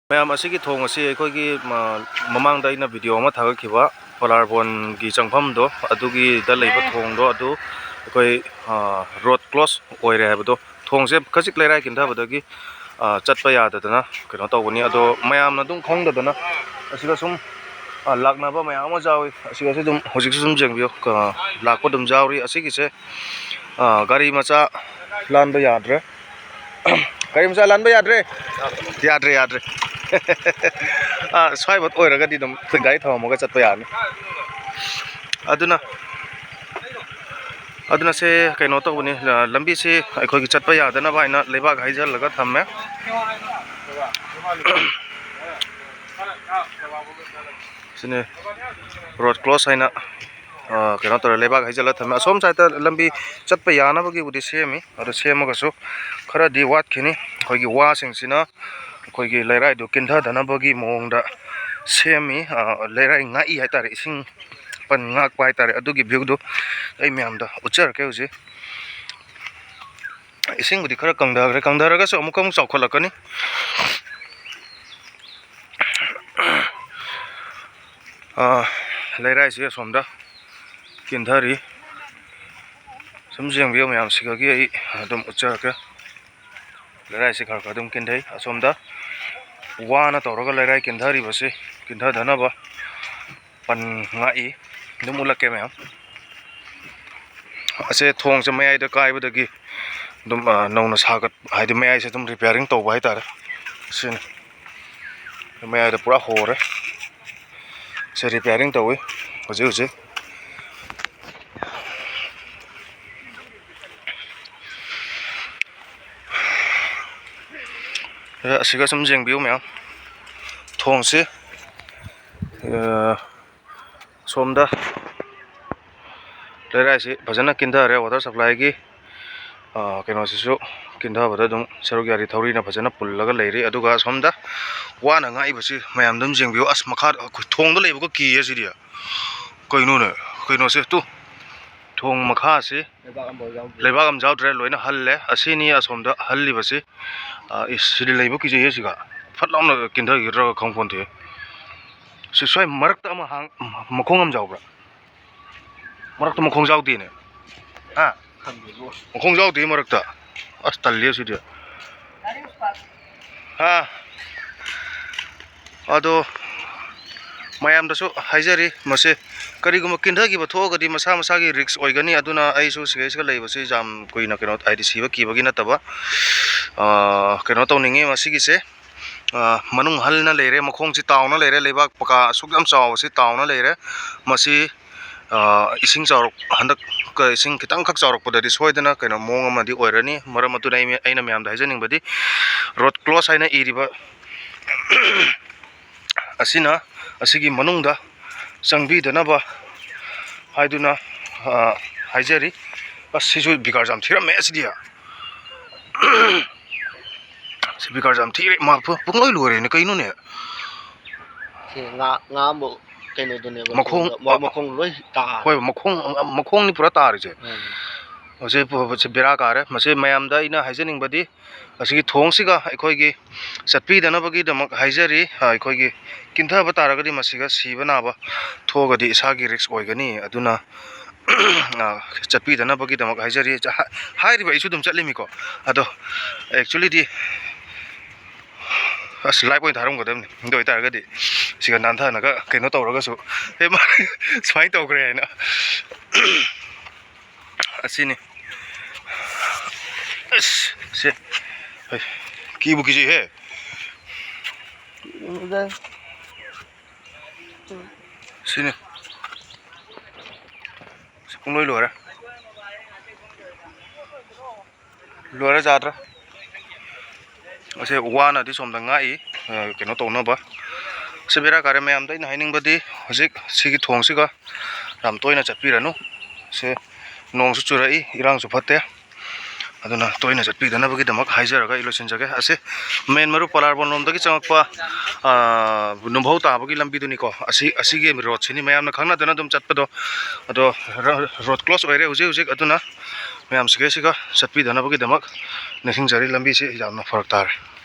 Ma'am असिगी थोंग असी अखोगी ममांग दा इना वीडियो अमा थागखिबा पलारबोन गी चंगफम दो अदुगी दा लेबा थोंग दो अदु अखोई रोड क्लोज ओइरे हाबदो थोंग से खजिक लेराय किंथाबदगी चटपा याददना कनो तौबनी अदो मयामना दुम खंगदना असिगा सुम लाकनाबा मयाम अमा जावी असिगा से दुम होजिक सुम जेंगबियो लाकपा दुम जावरी असिगी से गाड़ी मचा लानबा याद्रे गाड़ी मचा लानबा याद्रे याद्रे स्वाइबत ओइरगदी दम गाड़ी थममगा चटपा यानी अदुना से कनो तौबनी लंबी से अखोगी चटपा यादना बाइना लेबाग हाइजलगा थम्मे सिने रोड क्लोज हाइना कनो तौर लेबाग हाइजल थम्मे असोम साइड लंबी चटपा यानबगी उदि सेमी अदु सेमगसु खरादि वाटखिनी अखोगी वासिंगसिना अखोगी लेराइ दु किंथादनबगी मोंगदा सेमी लेराइ ngai हाइतारे इसिंग पन ngak pai tare adugi view do ai myam da uchar ke uji ising budi khara kangdara ga so amukam chawkholakani lerai se somda kinthari sumjeng view myam sigagi ai adum uchar ke lerai se khar kadum kinthai asomda wana tawraga lerai kinthari base kintha dana ba pan ngai dumulak ke ma'am असे थोंग से मयाई the काइबदगी दुम नौना सागत हाइदि मयाई से तुम repairing तौबा हाइतारे सिन मयाई the पूरा होरे से रिपेयरिंग तौवे हुजे असिगा सुम जेंगबियो मैम थोंग से सोमदा लेराइ से फजना किंथारे वाटर सप्लाई की कनो सिसु किंथाबदा दुम सरुग्यारी थौरीना फजना पुल्लगा लेरि अदुगा सोमदा वाना ngai बसि मयाम दुम जेंगबियो अस मखा थोंगदा लेबको की एसिदिया कइनो से तु थोंग मखा से लेबाग अम जाउद्रे लोइना हल्ले असिनी असोमदा हल्ली बसि इसिदि लेबो की जे एसिगा फटलाउना किंथा गिरा खंगफोनथे सिसोय मरकता अमा हांग मखोंग अम जाउब्रा मरकता मखोंग जाउदिने मखोंग जाउदि मरकता अस तल्ले सिदिया अदो मयाम दसु हाइजरी मसे करिगुम किंथागिबा थोगदी मसा मसागी रिक्स ओइगनी अदुना आइसु सिगेसगा लेबसे जाम कोइना कनो आइदि सिबा किबगी नतबा कनो तौनिंगे मसिगी से मनुंग हलना लेरे मखोंग सि तावना लेरे लेबाग पका सुगम चावसे तावना लेरे मसि इसिंग चावरक हंदक इसिंग खितंग खक चावरक पददि सोइदना कनो मोंग अमदि ओइरनी मरम अतुना आइना म्याम दा हाइजनिंगबदि रोड क्लोज हाइना इरिबा असिना असिगी मनुंगदा चंगबिदनबा हाइदुना हाइजरी असिसु बिकार जाम थिरमे असिदिया बिकार जाम थिरे मा पुंगलोइ लोरे ने कइनो ने nga mo keno dune मखोंग लोइ ता होय मखोंग नि पुरा तारिजे असे बेरा कारे मसे मयाम दा इना हाइजनिंगबदि असिगी थोंगसिगा अखोइगी चटपीदनबगी दमक हाइजरी अखोइगी किंथाबा तारगदि मसिगा सीबनाबा थोगदि इसागी रिक्स ओइगनी अदुना चटपीदनबगी दमक हाइजरी हाइरिबा इसु दुम चटलिमिको अदो एक्चुअली दि अस लाइफ ओइ थारम गदम नि दोइ तारगदि सिगा नानथानगा कइनो तौरगसु हे मा स्वाइ तौग्रे हैना असिनि से कीबु किजि हे सिने पुंगलोइ लोरा जाद्रा असे वाना दि सोमदा ngai कनो तौनबा से बेरा कारे मयाम दै हाइनिंगबदि हजिक सिगी थोंगसिगा राम तोइना चटपिरनु से नोंसु चुराई इरांसु फते अदुना तोइना चटपिदनबगी दमक हाइजरगा इलोसिनजगे असे मेन मरु पलारबोन लोमदगी चंगपा नुभौ ताबगी लंबिदुनिको असिगे रोड सिनी मयामना खंगनादना दुम चटपदो अदो रोड क्लोज ओइरे हुजिक अदुना मयाम सिगेसिगा चटपिदनबगी दमक नसिंगजरी लंबि से यामना फरक तारे।